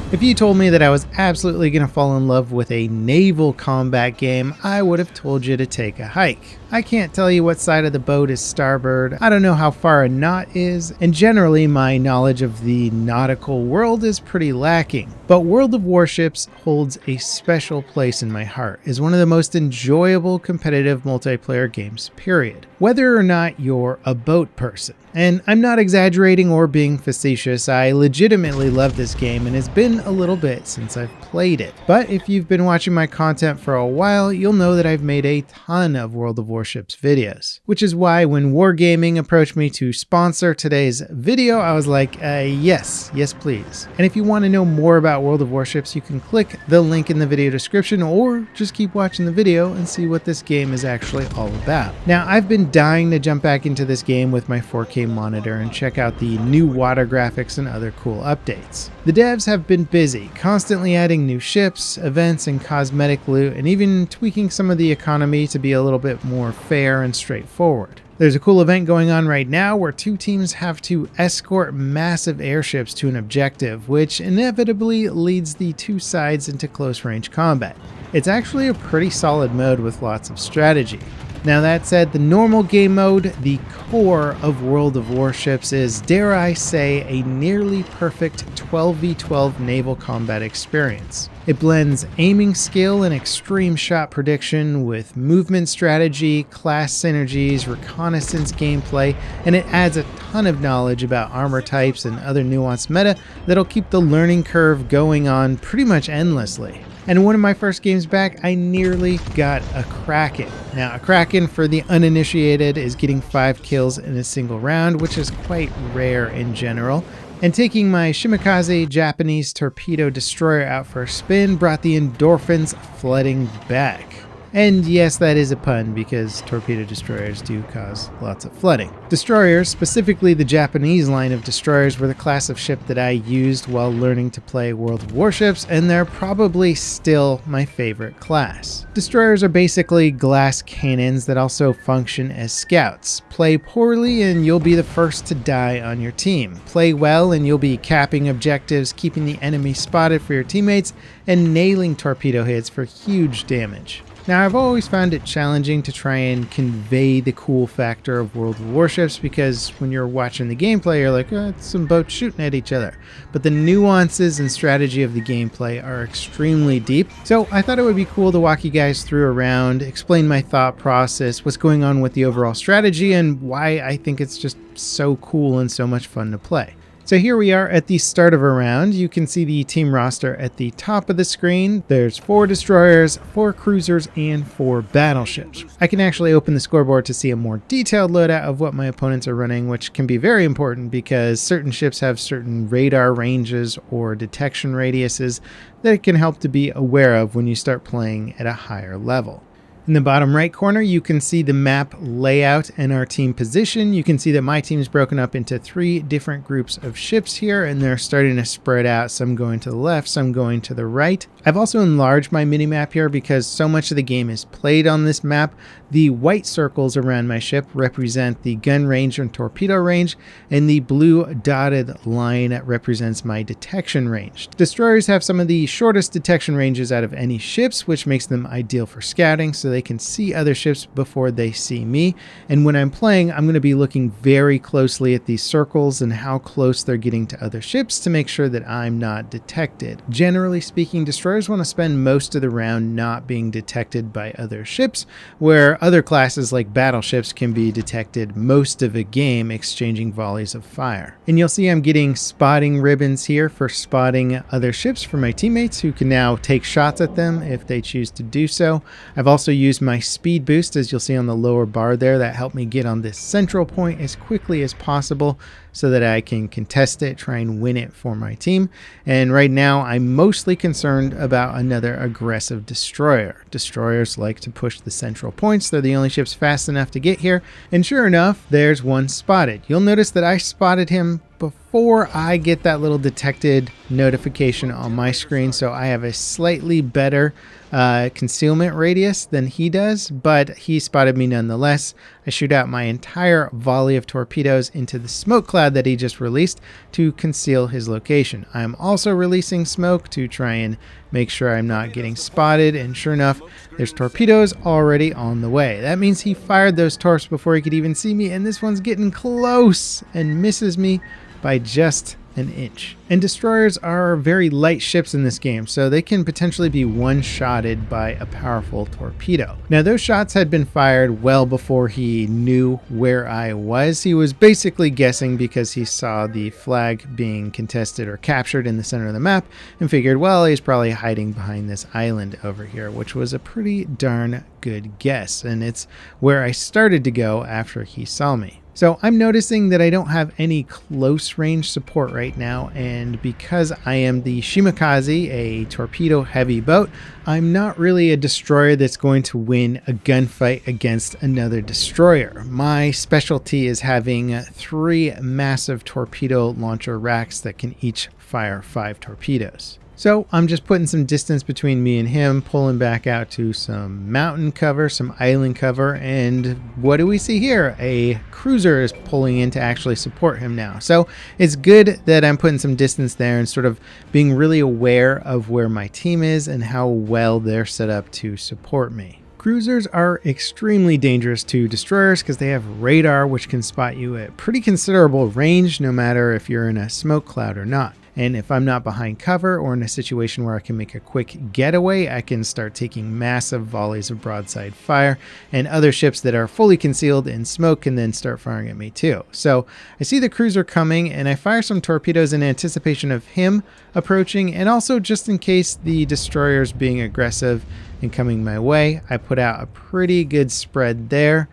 If you told me that I was absolutely going to fall in love with a naval combat game, I would have told you to take a hike. I can't tell you what side of the boat is starboard, I don't know how far a knot is, and generally my knowledge of the nautical world is pretty lacking. But World of Warships holds a special place in my heart as one of the most enjoyable competitive multiplayer games, period. Whether or not you're a boat person. And I'm not exaggerating or being facetious, I legitimately love this game and it's been a little bit since I've played it. But if you've been watching my content for a while, you'll know that I've made a ton of World of Warships videos. Which is why when Wargaming approached me to sponsor today's video, I was like, yes please. And if you want to know more about World of Warships, you can click the link in the video description or just keep watching the video and see what this game is actually all about. Now, I've been dying to jump back into this game with my 4K monitor and check out the new water graphics and other cool updates. The devs have been busy, constantly adding new ships, events, and cosmetic loot, and even tweaking some of the economy to be a little bit more fair and straightforward. There's a cool event going on right now where two teams have to escort massive airships to an objective, which inevitably leads the two sides into close range combat. It's actually a pretty solid mode with lots of strategy. Now that said, the normal game mode, the core of World of Warships, is, dare I say, a nearly perfect 12v12 naval combat experience. It blends aiming skill and extreme shot prediction with movement strategy, class synergies, reconnaissance gameplay, and it adds a ton of knowledge about armor types and other nuanced meta that'll keep the learning curve going on pretty much endlessly. And in one of my first games back, I nearly got a Kraken. Now, a Kraken, for the uninitiated, is getting 5 kills in a single round, which is quite rare in general. And taking my Shimakaze Japanese torpedo destroyer out for a spin brought the endorphins flooding back. And yes, that is a pun because torpedo destroyers do cause lots of flooding. Destroyers, specifically the Japanese line of destroyers, were the class of ship that I used while learning to play World of Warships, and they're probably still my favorite class. Destroyers are basically glass cannons that also function as scouts. Play poorly and you'll be the first to die on your team. Play well and you'll be capping objectives, keeping the enemy spotted for your teammates, and nailing torpedo hits for huge damage. Now, I've always found it challenging to try and convey the cool factor of World of Warships because when you're watching the gameplay, you're like, oh, it's some boats shooting at each other. But the nuances and strategy of the gameplay are extremely deep. So I thought it would be cool to walk you guys through around, explain my thought process, what's going on with the overall strategy, and why I think it's just so cool and so much fun to play. So here we are at the start of a round. You can see the team roster at the top of the screen. There's 4 destroyers, 4 cruisers, and 4 battleships. I can actually open the scoreboard to see a more detailed loadout of what my opponents are running, which can be very important because certain ships have certain radar ranges or detection radiuses that it can help to be aware of when you start playing at a higher level. In the bottom right corner, you can see the map layout and our team position. You can see that my team is broken up into 3 different groups of ships here, and they're starting to spread out, some going to the left, some going to the right. I've also enlarged my minimap here because so much of the game is played on this map. The white circles around my ship represent the gun range and torpedo range, and the blue dotted line represents my detection range. Destroyers have some of the shortest detection ranges out of any ships, which makes them ideal for scouting, so they can see other ships before they see me. And when I'm playing, I'm going to be looking very closely at these circles and how close they're getting to other ships to make sure that I'm not detected. Generally speaking, destroyers want to spend most of the round not being detected by other ships, where other classes like battleships can be detected most of a game exchanging volleys of fire. And you'll see I'm getting spotting ribbons here for spotting other ships for my teammates who can now take shots at them if they choose to do so. I've also used my speed boost, as you'll see on the lower bar there, that helped me get on this central point as quickly as possible so that I can contest it, try and win it for my team. And right now I'm mostly concerned about another aggressive destroyer. Destroyers like to push the central points. They're the only ships fast enough to get here. And sure enough, there's one spotted. You'll notice that I spotted him before before I get that little detected notification on my screen. So I have a slightly better concealment radius than he does, but he spotted me nonetheless. I shoot out my entire volley of torpedoes into the smoke cloud that he just released to conceal his location. I'm also releasing smoke to try and make sure I'm not getting spotted, and sure enough, there's torpedoes already on the way. That means he fired those torps before he could even see me, and this one's getting close and misses me by just an inch. And destroyers are very light ships in this game, so they can potentially be one-shotted by a powerful torpedo. Now, those shots had been fired well before he knew where I was. He was basically guessing because he saw the flag being contested or captured in the center of the map and figured, well, he's probably hiding behind this island over here, which was a pretty darn good guess. And it's where I started to go after he saw me. So I'm noticing that I don't have any close range support right now, and because I am the Shimakaze, a torpedo heavy boat, I'm not really a destroyer that's going to win a gunfight against another destroyer. My specialty is having 3 massive torpedo launcher racks that can each fire 5 torpedoes. So I'm just putting some distance between me and him, pulling back out to some mountain cover, some island cover, and what do we see here? A cruiser is pulling in to actually support him now. So it's good that I'm putting some distance there and sort of being really aware of where my team is and how well they're set up to support me. Cruisers are extremely dangerous to destroyers because they have radar which can spot you at pretty considerable range no matter if you're in a smoke cloud or not. And if I'm not behind cover or in a situation where I can make a quick getaway, I can start taking massive volleys of broadside fire, and other ships that are fully concealed in smoke can then start firing at me too. So I see the cruiser coming and I fire some torpedoes in anticipation of him approaching, and also just in case the destroyer's being aggressive and coming my way. I put out a pretty good spread there.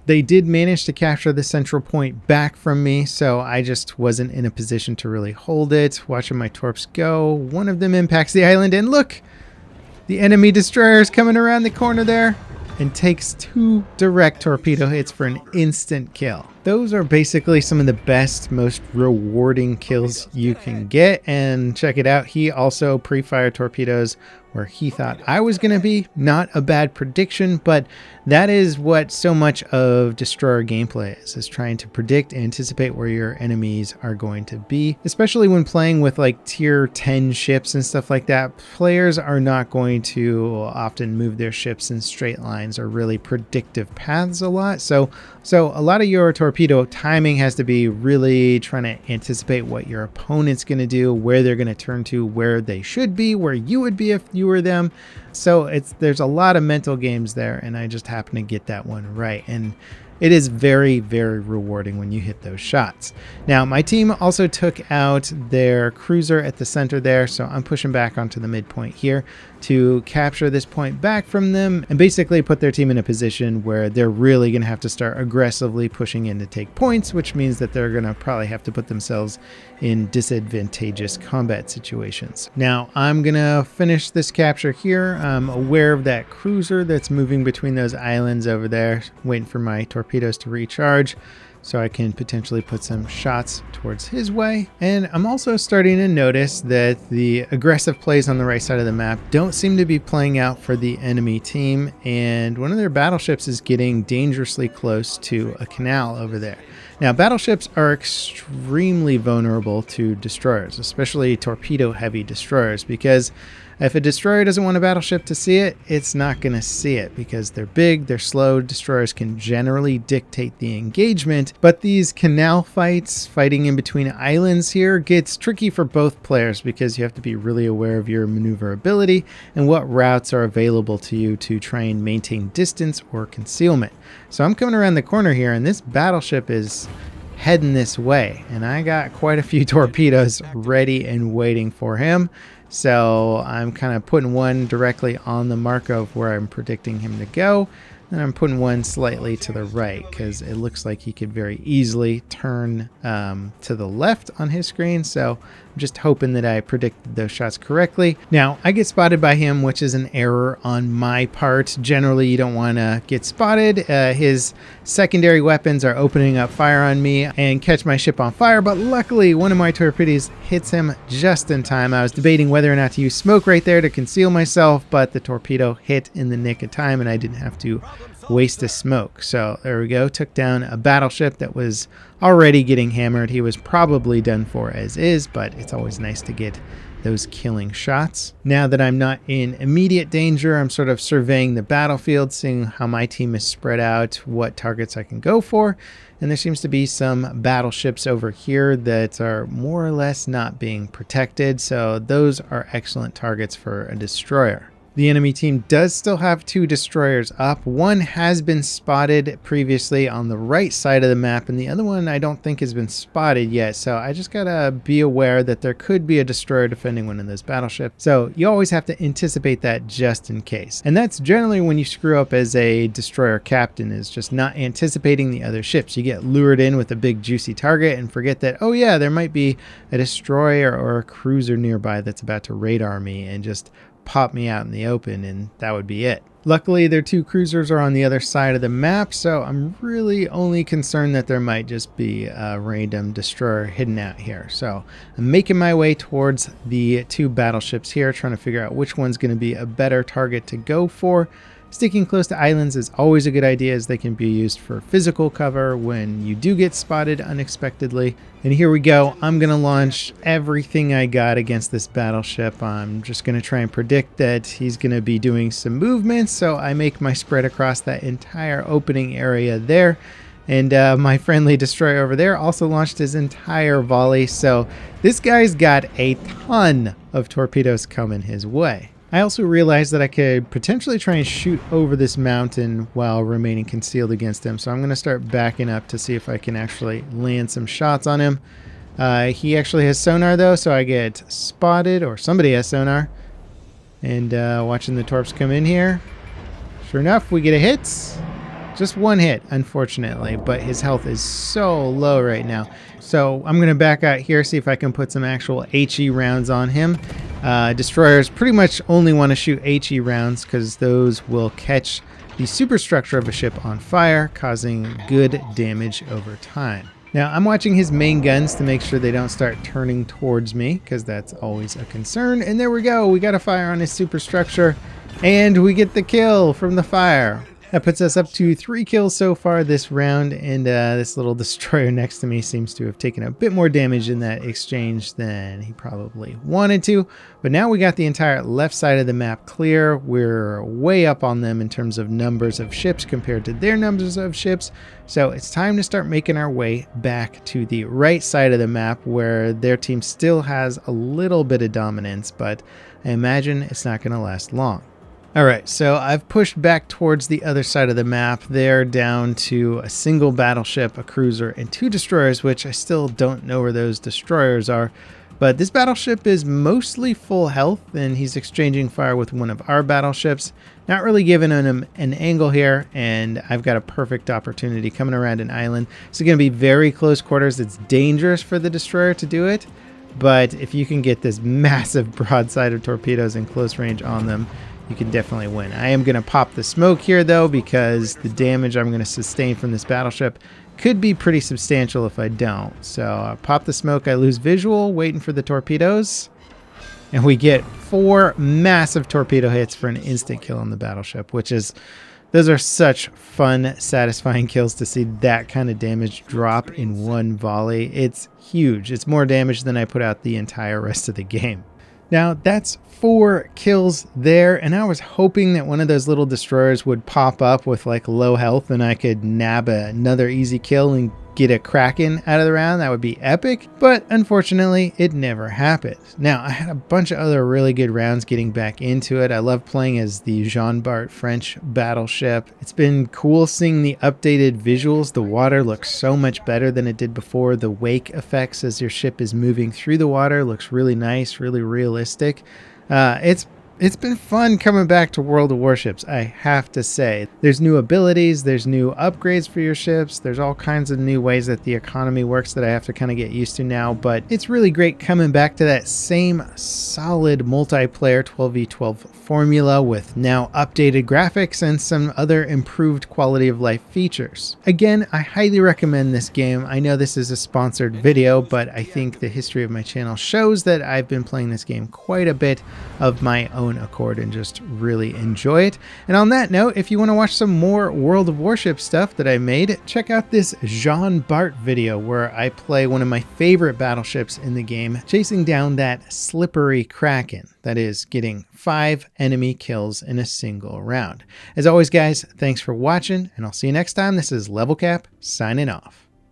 They did manage to capture the central point back from me, so I just wasn't in a position to really hold it. Watching my torps go, one of them impacts the island, and look! The enemy destroyer is coming around the corner there and takes 2 direct torpedo hits for an instant kill. Those are basically some of the best, most rewarding kills you can get, and check it out, he also pre-fired torpedoes where he thought I was going to be. Not a bad prediction, but that is what so much of destroyer gameplay is trying to predict and anticipate where your enemies are going to be, especially when playing with like tier 10 ships and stuff like that. Players are not going to often move their ships in straight lines or really predictive paths a lot, so a lot of your torpedo timing has to be really trying to anticipate what your opponent's going to do, where they're going to turn to, where they should be, where you would be if you were them. So there's a lot of mental games there, and I just happen to get that one right. And it is very, very rewarding when you hit those shots. Now, my team also took out their cruiser at the center there, so I'm pushing back onto the midpoint here to capture this point back from them and basically put their team in a position where they're really going to have to start aggressively pushing in to take points, which means that they're going to probably have to put themselves in disadvantageous combat situations. Now, I'm going to finish this capture here. I'm aware of that cruiser that's moving between those islands over there, waiting for my torpedoes to recharge so I can potentially put some shots towards his way. And I'm also starting to notice that the aggressive plays on the right side of the map don't seem to be playing out for the enemy team, and one of their battleships is getting dangerously close to a canal over there. Now, battleships are extremely vulnerable to destroyers, especially torpedo-heavy destroyers, because if a destroyer doesn't want a battleship to see it, it's not going to see it because they're big, they're slow. Destroyers can generally dictate the engagement, but these canal fights, fighting in between islands here, gets tricky for both players because you have to be really aware of your maneuverability and what routes are available to you to try and maintain distance or concealment. So I'm coming around the corner here, and this battleship is heading this way, and I got quite a few torpedoes ready and waiting for him. So I'm kind of putting one directly on the mark of where I'm predicting him to go, and I'm putting one slightly to the right because it looks like he could very easily turn to the left on his screen. So I'm just hoping that I predicted those shots correctly. Now, I get spotted by him, which is an error on my part. Generally, you don't want to get spotted. His secondary weapons are opening up fire on me and catch my ship on fire, but luckily one of my torpedoes hits him just in time. I was debating whether or not to use smoke right there to conceal myself, but the torpedo hit in the nick of time and I didn't have to waste a smoke. So there we go. Took down a battleship that was already getting hammered. He was probably done for as is, but it's always nice to get those killing shots. Now that I'm not in immediate danger, I'm sort of surveying the battlefield, seeing how my team is spread out, what targets I can go for. And there seems to be some battleships over here that are more or less not being protected. So those are excellent targets for a destroyer. The enemy team does still have 2 destroyers up. One has been spotted previously on the right side of the map, and the other one I don't think has been spotted yet. So I just gotta be aware that there could be a destroyer defending one of those battleships. So you always have to anticipate that just in case. And that's generally when you screw up as a destroyer captain, is just not anticipating the other ships. You get lured in with a big juicy target and forget that, oh yeah, there might be a destroyer or a cruiser nearby that's about to radar me and just pop me out in the open, and that would be it. Luckily, their 2 cruisers are on the other side of the map, so I'm really only concerned that there might just be a random destroyer hidden out here. So I'm making my way towards the 2 battleships here, trying to figure out which one's going to be a better target to go for. Sticking close to islands is always a good idea, as they can be used for physical cover when you do get spotted unexpectedly. And here we go. I'm going to launch everything I got against this battleship. I'm just going to try and predict that he's going to be doing some movements, so I make my spread across that entire opening area there. And my friendly destroyer over there also launched his entire volley, so this guy's got a ton of torpedoes coming his way. I also realized that I could potentially try and shoot over this mountain while remaining concealed against him. So I'm going to start backing up to see if I can actually land some shots on him. He actually has sonar though, so I get spotted, or somebody has sonar. And watching the torps come in here. Sure enough, we get a hit. Just one hit, unfortunately, but his health is so low right now. So I'm going to back out here, see if I can put some actual HE rounds on him. Destroyers pretty much only want to shoot HE rounds because those will catch the superstructure of a ship on fire, causing good damage over time. Now, I'm watching his main guns to make sure they don't start turning towards me, because that's always a concern. And there we go. We got a fire on his superstructure, and we get the kill from the fire. That puts us up to 3 kills so far this round, and this little destroyer next to me seems to have taken a bit more damage in that exchange than he probably wanted to. But now we got the entire left side of the map clear. We're way up on them in terms of numbers of ships compared to their numbers of ships. So it's time to start making our way back to the right side of the map, where their team still has a little bit of dominance, but I imagine it's not going to last long. Alright, so I've pushed back towards the other side of the map. They're down to a single battleship, a cruiser, and 2 destroyers, which I still don't know where those destroyers are. But this battleship is mostly full health, and he's exchanging fire with one of our battleships. Not really giving him an angle here, and I've got a perfect opportunity coming around an island. It's going to be very close quarters. It's dangerous for the destroyer to do it, but if you can get this massive broadside of torpedoes in close range on them, you can definitely win. I am going to pop the smoke here, though, because the damage I'm going to sustain from this battleship could be pretty substantial if I don't. So I pop the smoke, I lose visual, waiting for the torpedoes, and we get 4 massive torpedo hits for an instant kill on the battleship, which is, those are such fun, satisfying kills to see that kind of damage drop in one volley. It's huge. It's more damage than I put out the entire rest of the game. Now, that's 4 kills there, and I was hoping that one of those little destroyers would pop up with like low health and I could nab another easy kill and get a Kraken out of the round. That would be epic, but unfortunately it never happened. Now, I had a bunch of other really good rounds getting back into it. I love playing as the Jean Bart French battleship. It's been cool seeing the updated visuals. The water looks so much better than it did before. The wake effects as your ship is moving through the water looks really nice, really realistic. It's It's been fun coming back to World of Warships, I have to say. There's new abilities, there's new upgrades for your ships, there's all kinds of new ways that the economy works that I have to kind of get used to now, but it's really great coming back to that same solid multiplayer 12v12 formula with now updated graphics and some other improved quality of life features. Again, I highly recommend this game. I know this is a sponsored video, but I think the history of my channel shows that I've been playing this game quite a bit of my own accord and just really enjoy it. And on that note, if you want to watch some more World of Warships stuff that I made, check out this Jean Bart video where I play one of my favorite battleships in the game, chasing down that slippery Kraken. That is, getting 5 enemy kills in a single round. As always, guys, thanks for watching, and I'll see you next time. This is Level Cap, signing off.